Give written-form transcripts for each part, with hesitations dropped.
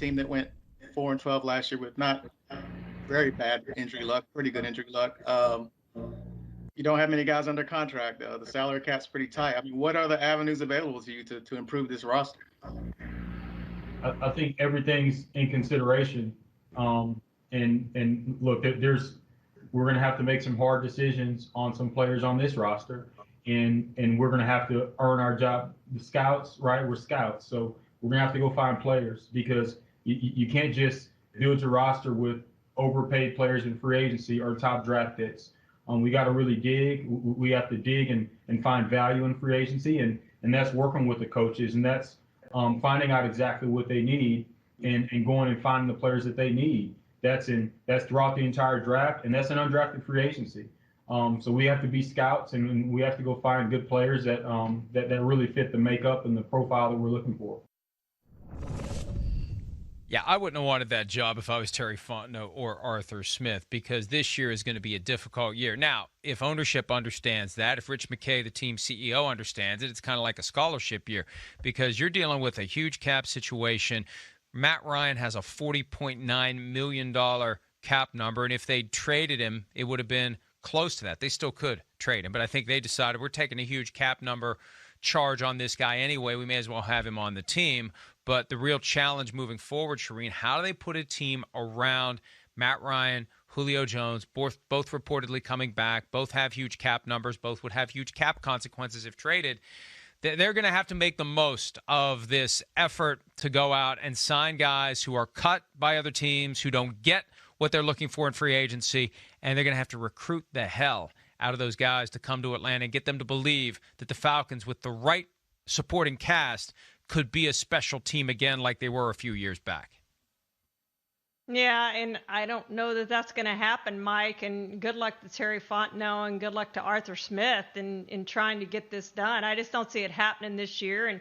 team that went 4-12 last year with not very bad injury luck, pretty good injury luck. You don't have many guys under contract. The salary cap's pretty tight. I mean, what are the avenues available to you to improve this roster? I think everything's in consideration. And look, we're going to have to make some hard decisions on some players on this roster, and we're going to have to earn our job. The scouts, right? We're scouts, so we're going to have to go find players, because you can't just build your roster with overpaid players in free agency or top draft picks. We got to really dig. We have to dig and find value in free agency, and that's working with the coaches, and that's finding out exactly what they need and going and finding the players that they need. That's throughout the entire draft, and that's an undrafted free agency. So we have to be scouts, and we have to go find good players that really fit the makeup and the profile that we're looking for. Yeah, I wouldn't have wanted that job if I was Terry Fontenot or Arthur Smith, because this year is going to be a difficult year. Now, if ownership understands that, if Rich McKay, the team CEO, understands it, it's kind of like a scholarship year, because you're dealing with a huge cap situation. Matt Ryan has a $40.9 million cap number, and if they traded him, it would have been close to that. They still could trade him, but I think they decided we're taking a huge cap number charge on this guy anyway. We may as well have him on the team. But the real challenge moving forward, Charean, how do they put a team around Matt Ryan, Julio Jones, both reportedly coming back, both have huge cap numbers, both would have huge cap consequences if traded. They're going to have to make the most of this effort to go out and sign guys who are cut by other teams, who don't get what they're looking for in free agency, and they're going to have to recruit the hell out of those guys to come to Atlanta and get them to believe that the Falcons, with the right supporting cast, could be a special team again like they were a few years back. Yeah, and I don't know that that's going to happen, Mike, and good luck to Terry Fontenot and good luck to Arthur Smith in trying to get this done. I just don't see it happening this year, and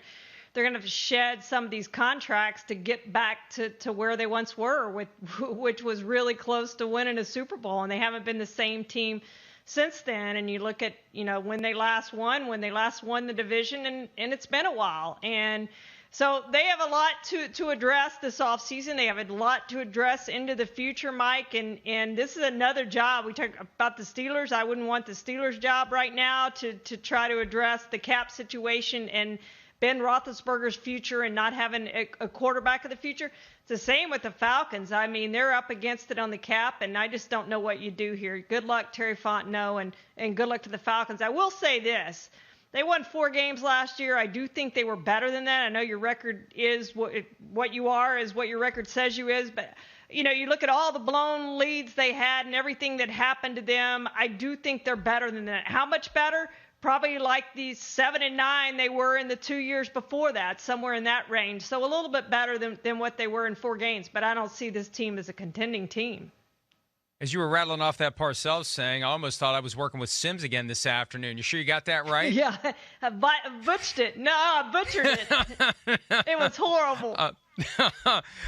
they're going to have to shed some of these contracts to get back to where they once were, which was really close to winning a Super Bowl, and they haven't been the same team since then. And you look at, when they last won the division, and it's been a while. And so they have a lot to address this offseason. They have a lot to address into the future, Mike. And this is another job. We talk about the Steelers. I wouldn't want the Steelers job right now to try to address the cap situation and Ben Roethlisberger's future and not having a quarterback of the future. It's the same with the Falcons. I mean, they're up against it on the cap, and I just don't know what you do here. Good luck, Terry Fontenot, and good luck to the Falcons. I will say this. They won 4 games last year. I do think they were better than that. I know your record is what you are, is what your record says you is, but you look at all the blown leads they had and everything that happened to them. I do think they're better than that. How much better? Probably like the 7-9 they were in the 2 years before that, somewhere in that range. So a little bit better than what they were in 4 games, but I don't see this team as a contending team. As you were rattling off that Parcells saying, I almost thought I was working with Sims again this afternoon. You sure you got that right? Yeah, I butchered it. No, I butchered it. It was horrible.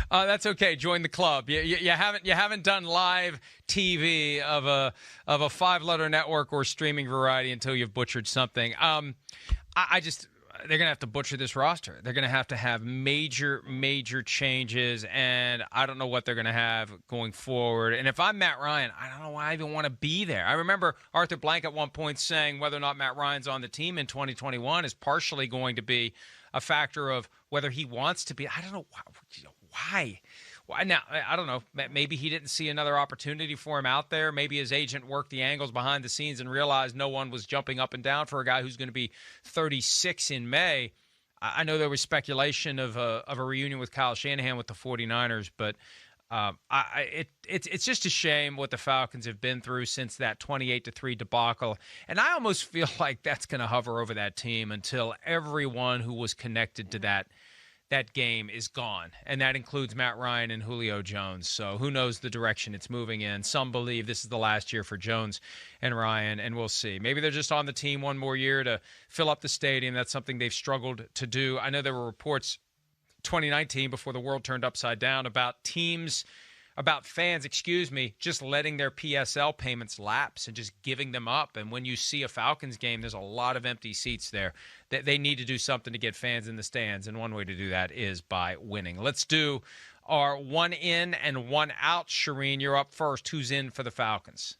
That's okay. Join the club. You haven't done live TV of a 5-letter network or streaming variety until you've butchered something. They're going to have to butcher this roster. They're going to have major changes, and I don't know what they're going to have going forward. And if I'm Matt Ryan, I don't know why I even want to be there. I remember Arthur Blank at one point saying whether or not Matt Ryan's on the team in 2021 is partially going to be a factor of whether he wants to be. I don't know why. Now, I don't know. Maybe he didn't see another opportunity for him out there. Maybe his agent worked the angles behind the scenes and realized no one was jumping up and down for a guy who's going to be 36 in May. I know there was speculation of a reunion with Kyle Shanahan with the 49ers, but it's just a shame what the Falcons have been through since that 28-3 debacle. And I almost feel like that's going to hover over that team until everyone who was connected to that game is gone, and that includes Matt Ryan and Julio Jones. So who knows the direction it's moving in. Some believe this is the last year for Jones and Ryan, and we'll see. Maybe they're just on the team one more year to fill up the stadium. That's something they've struggled to do. I know there were reports 2019, before the world turned upside down, about fans, just letting their PSL payments lapse and just giving them up. And when you see a Falcons game, there's a lot of empty seats there. They need to do something to get fans in the stands, and one way to do that is by winning. Let's do are one in and one out. Charean, you're up first. Who's in for the Falcons?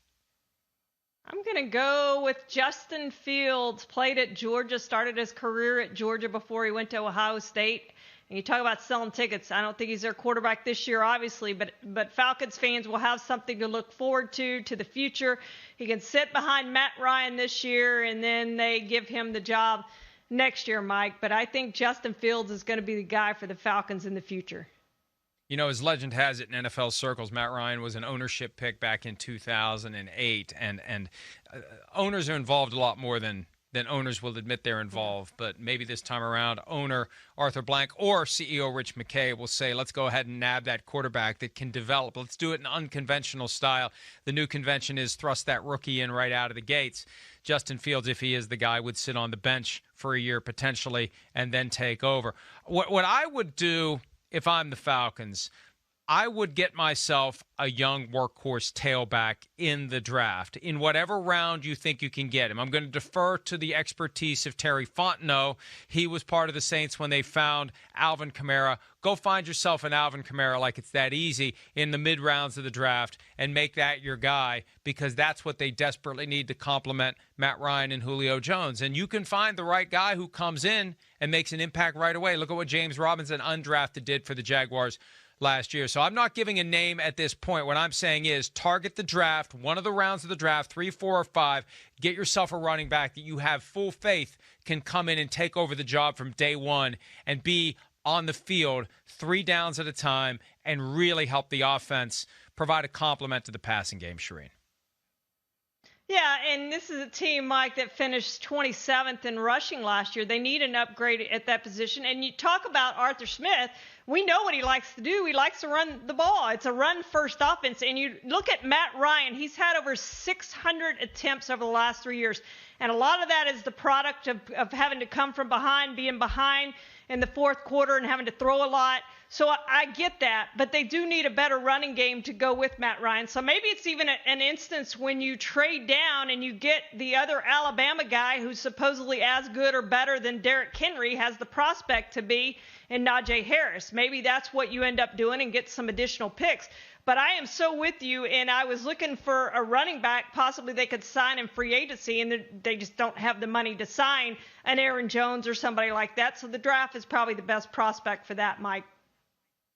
I'm going to go with Justin Fields. Played at Georgia, started his career at Georgia before he went to Ohio State. And you talk about selling tickets. I don't think he's their quarterback this year, obviously, but Falcons fans will have something to look forward to the future. He can sit behind Matt Ryan this year, and then they give him the job next year, Mike. But I think Justin Fields is going to be the guy for the Falcons in the future. You know, as legend has it in NFL circles, Matt Ryan was an ownership pick back in 2008, and owners are involved a lot more than owners will admit they're involved. But maybe this time around, owner Arthur Blank or CEO Rich McKay will say, let's go ahead and nab that quarterback that can develop. Let's do it in unconventional style. The new convention is thrust that rookie in right out of the gates. Justin Fields, if he is the guy, would sit on the bench for a year potentially and then take over. What I would do if I'm the Falcons, I would get myself a young workhorse tailback in the draft, in whatever round you think you can get him. I'm going to defer to the expertise of Terry Fontenot. He was part of the Saints when they found Alvin Kamara. Go find yourself an Alvin Kamara, like it's that easy, in the mid-rounds of the draft and make that your guy, because that's what they desperately need to complement Matt Ryan and Julio Jones. And you can find the right guy who comes in and makes an impact right away. Look at what James Robinson, undrafted, did for the Jaguars last year. So I'm not giving a name at this point. What I'm saying is target the draft, one of the rounds of the draft, 3, 4, or 5. Get yourself a running back that you have full faith can come in and take over the job from day one and be on the field 3 downs at a time and really help the offense provide a complement to the passing game, Charean. Yeah, and this is a team, Mike, that finished 27th in rushing last year. They need an upgrade at that position. And you talk about Arthur Smith. We know what he likes to do. He likes to run the ball. It's a run-first offense. And you look at Matt Ryan. He's had over 600 attempts over the last 3 years. And a lot of that is the product of having to come from behind, being behind in the fourth quarter and having to throw a lot. So I get that, but they do need a better running game to go with Matt Ryan. So maybe it's even an instance when you trade down and you get the other Alabama guy who's supposedly as good or better than Derrick Henry has the prospect to be in Najee Harris. Maybe that's what you end up doing and get some additional picks. But I am so with you, and I was looking for a running back possibly they could sign in free agency, and they just don't have the money to sign an Aaron Jones or somebody like that. So the draft is probably the best prospect for that, Mike.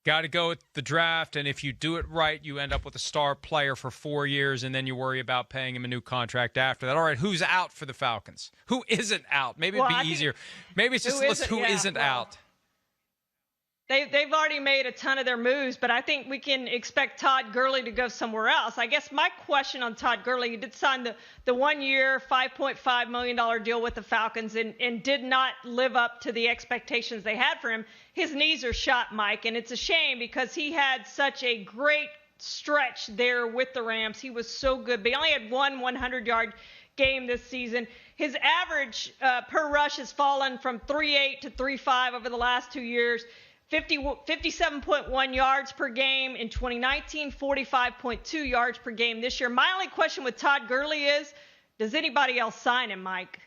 Got to go with the draft, and if you do it right, you end up with a star player for 4 years, and then you worry about paying him a new contract after that. All right, who's out for the Falcons? Who isn't out? Maybe it'd be easier. Maybe it's just who isn't out. They've already made a ton of their moves, but I think we can expect Todd Gurley to go somewhere else. I guess my question on Todd Gurley, he did sign the 1-year, $5.5 million deal with the Falcons and did not live up to the expectations they had for him. His knees are shot, Mike, and it's a shame because he had such a great stretch there with the Rams. He was so good, but he only had one 100-yard game this season. His average per rush has fallen from 3.8 to 3.5 over the last 2 years. 57.1 yards per game in 2019, 45.2 yards per game this year. My only question with Todd Gurley is, does anybody else sign him, Mike?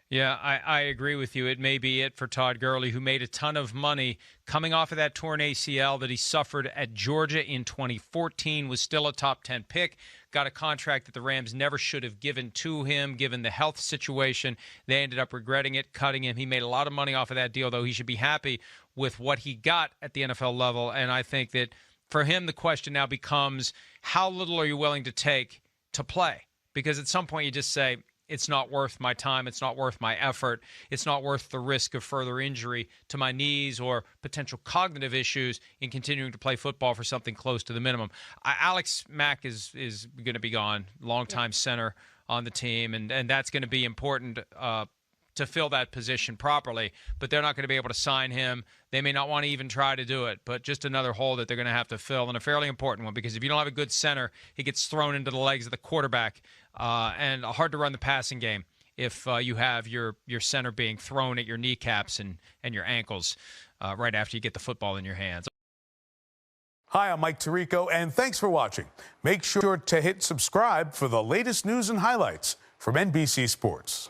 Yeah, I agree with you. It may be it for Todd Gurley, who made a ton of money coming off of that torn ACL that he suffered at Georgia in 2014, was still a top 10 pick, got a contract that the Rams never should have given to him, given the health situation. They ended up regretting it, cutting him. He made a lot of money off of that deal, though. He should be happy with what he got at the NFL level, and I think that for him the question now becomes, how little are you willing to take to play? Because at some point you just say, it's not worth my time. It's not worth my effort. It's not worth the risk of further injury to my knees or potential cognitive issues in continuing to play football for something close to the minimum. Alex Mack is going to be gone, longtime center on the team, and that's going to be important to fill that position properly, but they're not going to be able to sign him. They may not want to even try to do it, but just another hole that they're going to have to fill, and a fairly important one, because if you don't have a good center, he gets thrown into the legs of the quarterback, and hard to run the passing game if you have your center being thrown at your kneecaps and your ankles right after you get the football in your hands. Hi, I'm Mike Tirico, and thanks for watching. Make sure to hit subscribe for the latest news and highlights from NBC Sports.